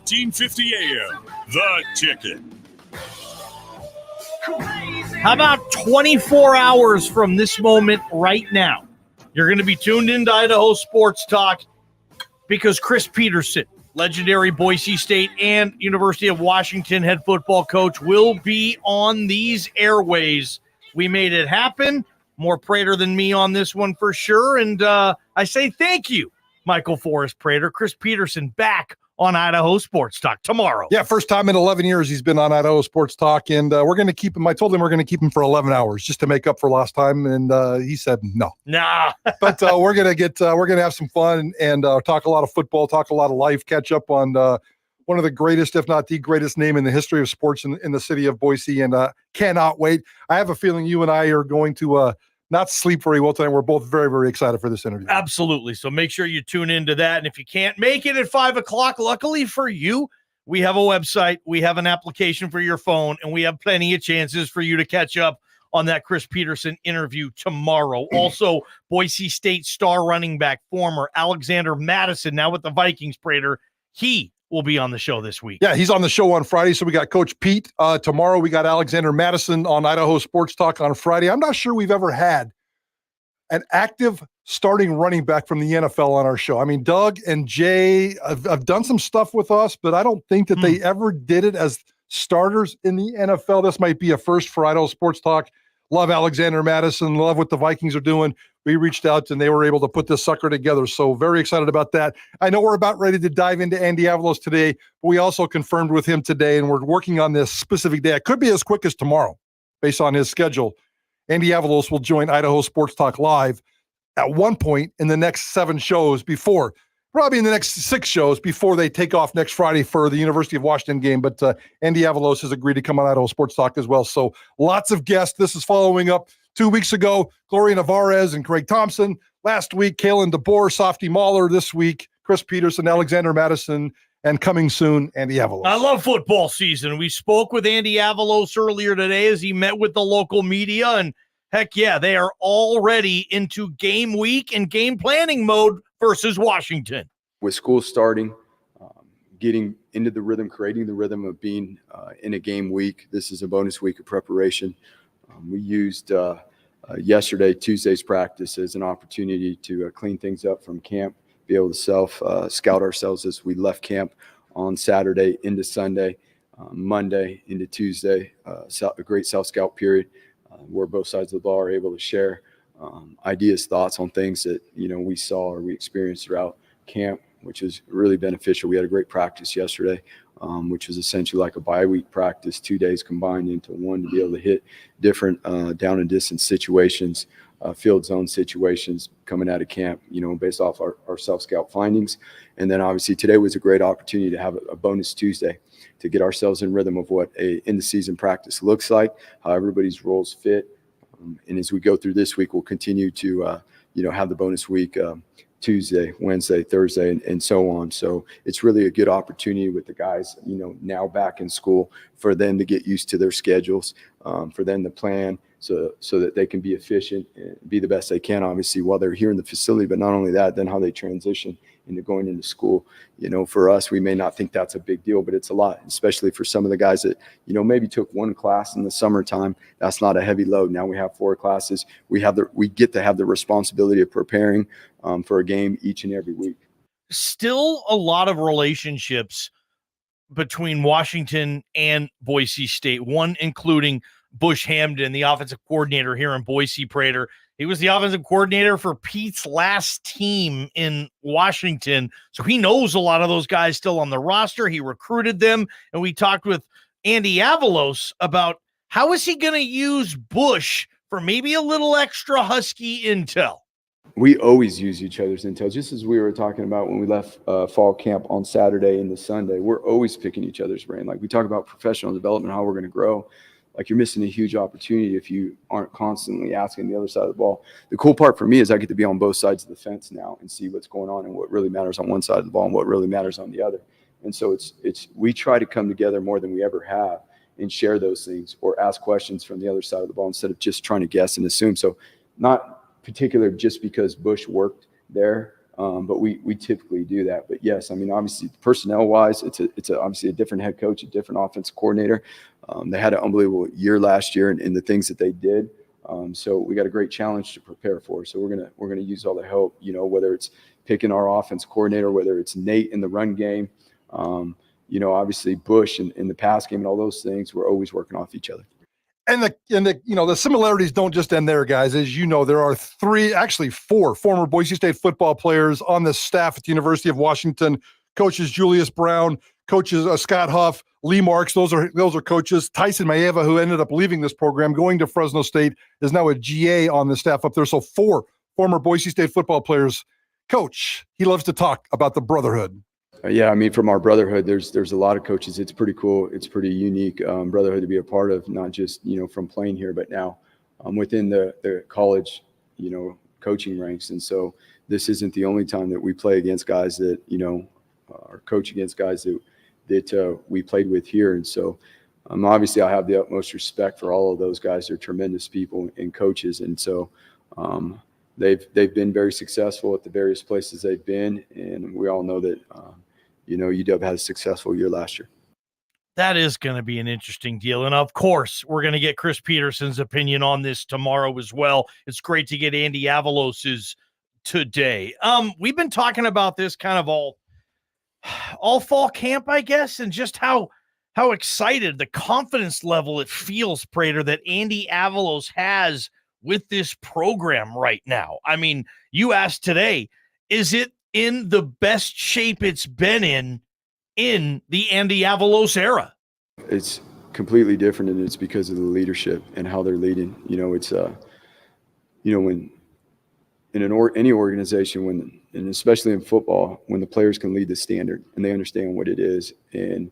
1450 AM, The Ticket. How about 24 hours from this moment right now? You're going to be tuned into Idaho Sports Talk because Chris Peterson, legendary Boise State and University of Washington head football coach, will be on these airways. We made it happen. More Prater than me on this one for sure. And I say thank you, Michael Forrest Prater. Chris Peterson back on Idaho Sports Talk tomorrow. Yeah, first time in 11 years he's been on Idaho Sports Talk, and we're going to keep him. I told him we're going to keep him for 11 hours just to make up for last time, and he said no. Nah. But we're going to have some fun and talk a lot of football, talk a lot of life, catch up on one of the greatest, if not the greatest name in the history of sports in the city of Boise, and cannot wait. I have a feeling you and I are going to not sleep very well tonight. We're both very, very excited for this interview. Absolutely. So make sure you tune into that. And if you can't make it at 5 o'clock, luckily for you, we have a website, we have an application for your phone, and we have plenty of chances for you to catch up on that Chris Peterson interview tomorrow. Also, Boise State star running back, former Alexander Madison, now with the Vikings, Prater, he will be on the show this week. Yeah, he's on the show on Friday. So we got Coach Pete. Tomorrow we got Alexander Madison on Idaho Sports Talk on Friday. I'm not sure we've ever had an active starting running back from the NFL on our show. I mean, Doug and Jay have done some stuff with us, but I don't think that they ever did it as starters in the NFL. This might be a first for Idaho Sports Talk. Love Alexander Madison. Love what the Vikings are doing. We reached out and they were able to put this sucker together. So very excited about that. I know we're about ready to dive into Andy Avalos today, but we also confirmed with him today, and we're working on this specific day. It could be as quick as tomorrow based on his schedule. Andy Avalos will join Idaho Sports Talk live at one point in the next 7 shows before, probably in the next 6 shows before they take off next Friday for the University of Washington game. But Andy Avalos has agreed to come on Idaho Sports Talk as well. So lots of guests. This is following up 2 weeks ago, Gloria Navarez and Craig Thompson. Last week, Kalen DeBoer, Softy Mahler. This week, Chris Peterson, Alexander Madison, and coming soon, Andy Avalos. I love football season. We spoke with Andy Avalos earlier today as he met with the local media, and heck yeah, they are already into game week and game planning mode versus Washington. With school starting, getting into the rhythm, creating the rhythm of being in a game week. This is a bonus week of preparation. We used yesterday, Tuesday's practice, as an opportunity to clean things up from camp, be able to scout ourselves as we left camp on Saturday into Sunday, Monday into Tuesday, a great self-scout period where both sides of the ball are able to share ideas, thoughts on things that, we saw or we experienced throughout camp, which is really beneficial. We had a great practice yesterday, which was essentially like a bye-week practice, 2 days combined into one to be able to hit different down and distance situations, field zone situations coming out of camp, based off our self-scout findings. And then obviously today was a great opportunity to have a bonus Tuesday to get ourselves in rhythm of what a in-the-season practice looks like, how everybody's roles fit. And as we go through this week, we'll continue to, have the bonus week Tuesday, Wednesday, Thursday, and so on. So it's really a good opportunity with the guys, now back in school, for them to get used to their schedules, for them to plan so that they can be efficient and be the best they can, obviously, while they're here in the facility. But not only that, then how they transition into going into school. For us, we may not think that's a big deal, but it's a lot, especially for some of the guys that, maybe took one class in the summertime. That's not a heavy load. Now we have 4 classes. We get to have the responsibility of preparing for a game each and every week. Still a lot of relationships between Washington and Boise State, one including Bush Hamden, the offensive coordinator here in Boise, Prater. He was the offensive coordinator for Pete's last team in Washington, so he knows a lot of those guys still on the roster. He recruited them, and we talked with Andy Avalos about how is he going to use Bush for maybe a little extra Husky intel. We always use each other's intel, just as we were talking about when we left fall camp on Saturday into Sunday. We're always picking each other's brain. Like we talk about professional development, how we're going to grow. Like you're missing a huge opportunity if you aren't constantly asking the other side of the ball. The cool part for me is I get to be on both sides of the fence now and see what's going on and what really matters on one side of the ball and what really matters on the other. And so we try to come together more than we ever have and share those things or ask questions from the other side of the ball instead of just trying to guess and assume. So not particular just because Bush worked there But we typically do that. But yes, I mean, obviously personnel wise, it's obviously a different head coach, a different offensive coordinator. They had an unbelievable year last year in the things that they did. So we got a great challenge to prepare for. So we're gonna use all the help, whether it's picking our offense coordinator, whether it's Nate in the run game, obviously Bush in the pass game and all those things. We're always working off each other. And the similarities don't just end there, guys. As you know, there are four former Boise State football players on the staff at the University of Washington. Coaches Julius Brown, coaches Scott Huff, Lee Marks. Those are coaches. Tyson Maeva, who ended up leaving this program, going to Fresno State, is now a GA on the staff up there. So 4 former Boise State football players. Coach, he loves to talk about the brotherhood. Yeah, I mean, from our brotherhood, there's a lot of coaches. It's pretty cool. It's pretty unique brotherhood to be a part of, not just, from playing here, but now within the college, coaching ranks. And so this isn't the only time that we play against guys that, or coach against guys that we played with here. And so obviously I have the utmost respect for all of those guys. They're tremendous people and coaches. And so they've been very successful at the various places they've been. And we all know that, UW had a successful year last year. That is going to be an interesting deal. And of course, we're going to get Chris Peterson's opinion on this tomorrow as well. It's great to get Andy Avalos's today. We've been talking about this kind of all fall camp, I guess, and just how excited, the confidence level it feels, Prater, that Andy Avalos has with this program right now. I mean, you asked today, is it in the best shape it's been in the Andy Avalos era? It's completely different, and it's because of the leadership and how they're leading. It's when in any organization, and especially in football, when the players can lead the standard and they understand what it is and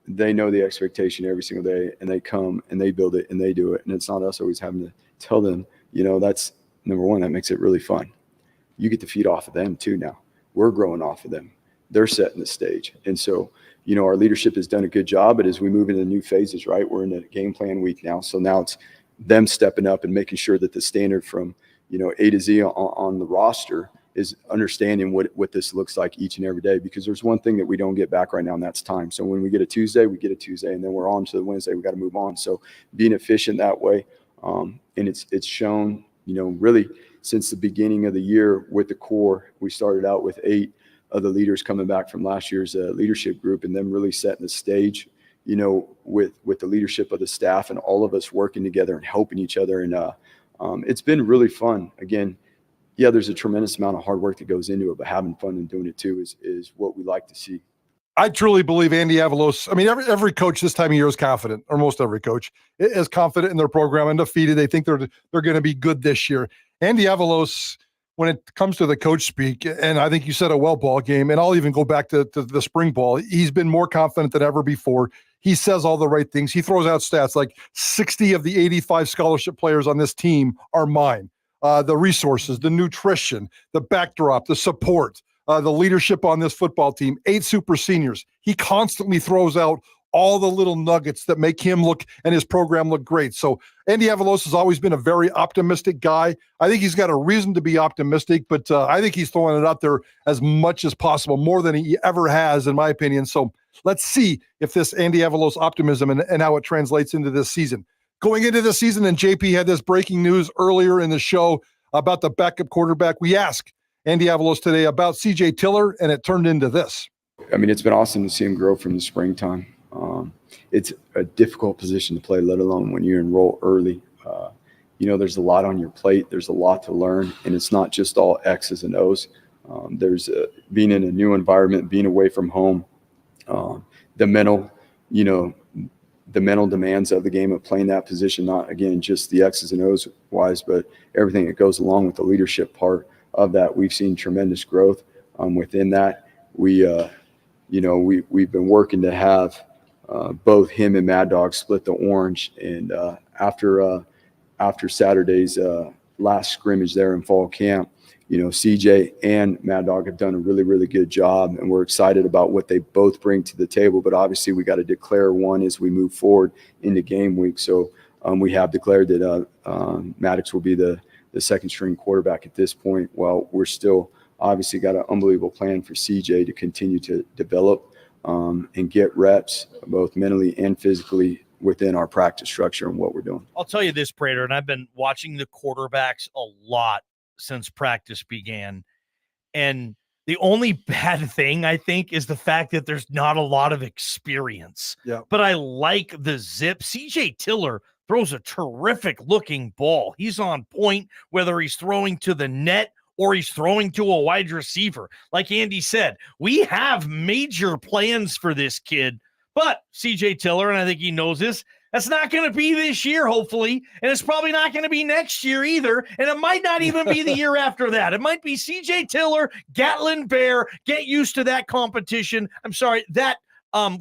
they know the expectation every single day, and they come and they build it and they do it, and it's not us always having to tell them. That's number one. That makes it really fun. You get to feed off of them too now. We're growing off of them. They're setting the stage. And so, our leadership has done a good job, but as we move into new phases, right, we're in a game plan week now. So now it's them stepping up and making sure that the standard from, A to Z on the roster is understanding what this looks like each and every day, because there's one thing that we don't get back right now, and that's time. So when we get a Tuesday, and then we're on to the Wednesday, we got to move on. So being efficient that way. And it's shown, really since the beginning of the year with the core. We started out with 8 of the leaders coming back from last year's leadership group, and then really setting the stage, with the leadership of the staff and all of us working together and helping each other. And it's been really fun. Again, yeah, there's a tremendous amount of hard work that goes into it, but having fun and doing it too is what we like to see. I truly believe Andy Avalos. I mean, every coach this time of year is confident, or most every coach is confident in their program, undefeated. They think they're going to be good this year. Andy Avalos, when it comes to the coach speak, and I think you said a well ball game, and I'll even go back to the spring ball, he's been more confident than ever before. He says all the right things. He throws out stats like 60 of the 85 scholarship players on this team are mine. The resources, the nutrition, the backdrop, the support, the leadership on this football team, 8 super seniors. He constantly throws out all the little nuggets that make him look and his program look great. So Andy Avalos has always been a very optimistic guy. I think he's got a reason to be optimistic, but I think he's throwing it out there as much as possible, more than he ever has, in my opinion. So let's see if this Andy Avalos optimism and how it translates into this season. Going into this season, and JP had this breaking news earlier in the show about the backup quarterback. We asked Andy Avalos today about CJ Tiller, and it turned into this. I mean, it's been awesome to see him grow from the springtime. It's a difficult position to play, let alone when you enroll early. There's a lot on your plate. There's a lot to learn, and it's not just all X's and O's. There's being in a new environment, being away from home, the mental demands of the game of playing that position, not, again, just the X's and O's wise, but everything that goes along with the leadership part of that. We've seen tremendous growth within that. We've been working to have both him and Mad Dog split the orange. And after Saturday's last scrimmage there in fall camp, CJ and Mad Dog have done a really, really good job, and we're excited about what they both bring to the table. But obviously we got to declare one as we move forward into game week. So we have declared that Maddox will be the second string quarterback at this point. Well, we're still obviously got an unbelievable plan for CJ to continue to develop and get reps, both mentally and physically, within our practice structure and what we're doing. I'll tell you this, Prater, and I've been watching the quarterbacks a lot since practice began. And the only bad thing, I think, is the fact that there's not a lot of experience. Yeah. But I like the zip. CJ Tiller throws a terrific looking ball. He's on point, whether he's throwing to the net or he's throwing to a wide receiver. Like Andy said, we have major plans for this kid. But CJ Tiller, and I think he knows this, that's not going to be this year, hopefully, and it's probably not going to be next year either, and it might not even be the year after that. It might be CJ Tiller, Gatlin Bear, get used to that competition. I'm sorry, that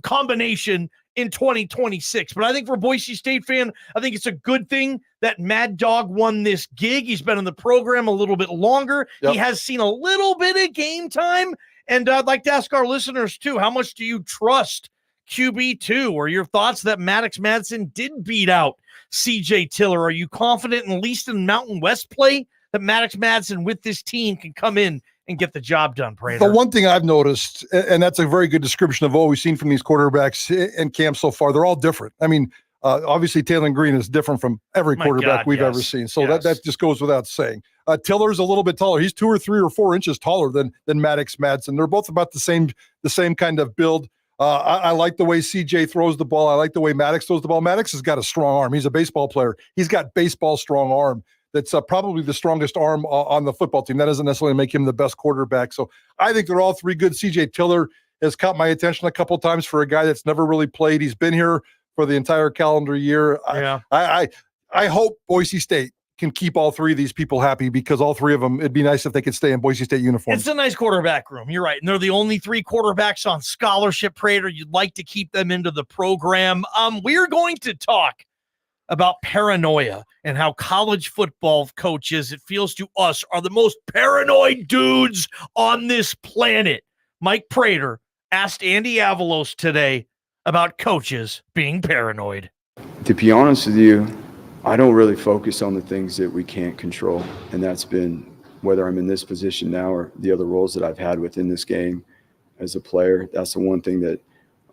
combination in 2026. But I think for a Boise State fan, I think it's a good thing that Mad Dog won this gig. He's been in the program a little bit longer. Yep. He has seen a little bit of game time, and I'd like to ask our listeners, too, how much do you trust QB2, or your thoughts that Maddox Madsen did beat out CJ Tiller? Are you confident, at least in Mountain West play, that Maddox Madsen with this team can come in and get the job done, Prater? The one thing I've noticed, and that's a very good description of what we've seen from these quarterbacks in camp so far, they're all different. I mean, obviously Taylor Green is different from every quarterback we've ever seen. So that just goes without saying. Tiller's a little bit taller. He's 2 or 3 or 4 inches taller than Maddox Madsen. They're both about the same kind of build. I like the way CJ throws the ball. I like the way Maddox throws the ball. Maddox has got a strong arm. He's a baseball player. He's got baseball strong arm. That's probably the strongest arm on the football team. That doesn't necessarily make him the best quarterback. So I think they're all 3 good. CJ Tiller has caught my attention a couple of times for a guy that's never really played. He's been here for the entire calendar year. Yeah. I hope Boise State can keep all 3 of these people happy, because all 3 of them, it'd be nice if they could stay in Boise State uniforms. It's a nice quarterback room. You're right. And they're the only 3 quarterbacks on scholarship, Prater. You'd like to keep them into the program. We're going to talk about paranoia and how college football coaches, it feels to us, are the most paranoid dudes on this planet. Mike Prater asked Andy Avalos today about coaches being paranoid. To be honest with you, I don't really focus on the things that we can't control, and that's been whether I'm in this position now or the other roles that I've had within this game as a player. That's the one thing that,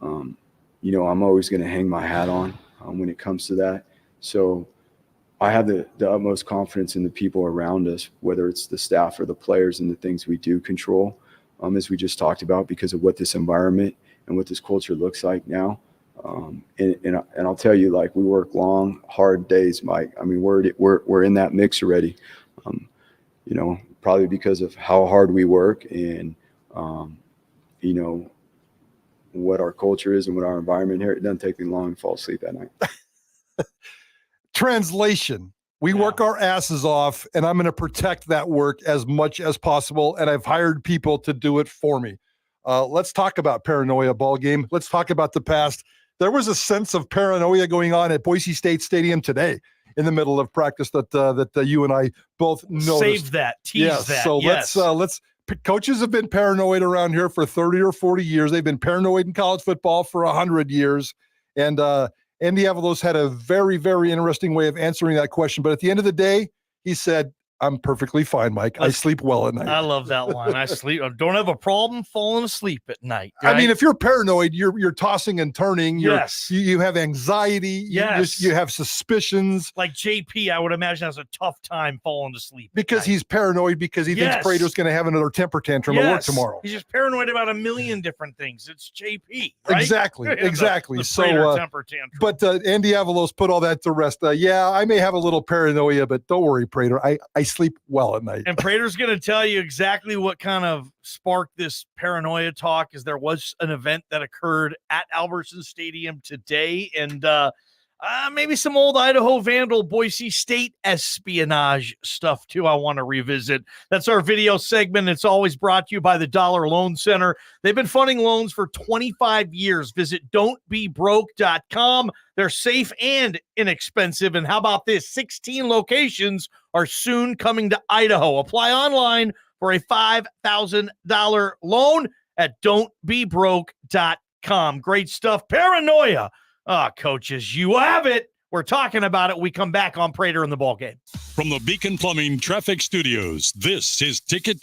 I'm always going to hang my hat on when it comes to that. So I have the utmost confidence in the people around us, whether it's the staff or the players, and the things we do control, as we just talked about, because of what this environment and what this culture looks like now. And I'll tell you, like, we work long, hard days, Mike. I mean, we're in that mix already, probably because of how hard we work and, what our culture is and what our environment here. It doesn't take me long to fall asleep at night. Translation. We work our asses off, and I'm going to protect that work as much as possible. And I've hired people to do it for me. Let's talk about paranoia, ball game. Let's talk about the past. There was a sense of paranoia going on at Boise State Stadium today in the middle of practice that you and I both noticed. Save that, tease that. So let's coaches have been paranoid around here for 30 or 40 years. They've been paranoid in college football for 100 years. And Andy Avalos had a very, very interesting way of answering that question. But at the end of the day, he said, I'm perfectly fine, Mike. I sleep well at night. I love that one. I don't have a problem falling asleep at night. Right? I mean, if you're paranoid, you're tossing and turning. You have anxiety. Yes. You have suspicions. Like JP, I would imagine, has a tough time falling to sleep. Because he's paranoid, because he thinks Prater's going to have another temper tantrum at work tomorrow. He's just paranoid about a million different things. It's JP, right? Exactly. The Prater temper tantrum. But Andy Avalos put all that to rest. I may have a little paranoia, but don't worry, Prater. I sleep well at night. And Prater's going to tell you exactly what kind of sparked this paranoia talk, is there was an event that occurred at Albertson Stadium today, and maybe some old Idaho Vandal, Boise State espionage stuff too I want to revisit. That's our video segment. It's always brought to you by the Dollar Loan Center. They've been funding loans for 25 years. Visit don'tbebroke.com. They're safe and inexpensive. And how about this? 16 locations are soon coming to Idaho. Apply online for a $5,000 loan at don'tbebroke.com. Great stuff. Paranoia. Coaches, you have it. We're talking about it. We come back on Prater in the Ballgame. From the Beacon Plumbing Traffic Studios, this is Ticket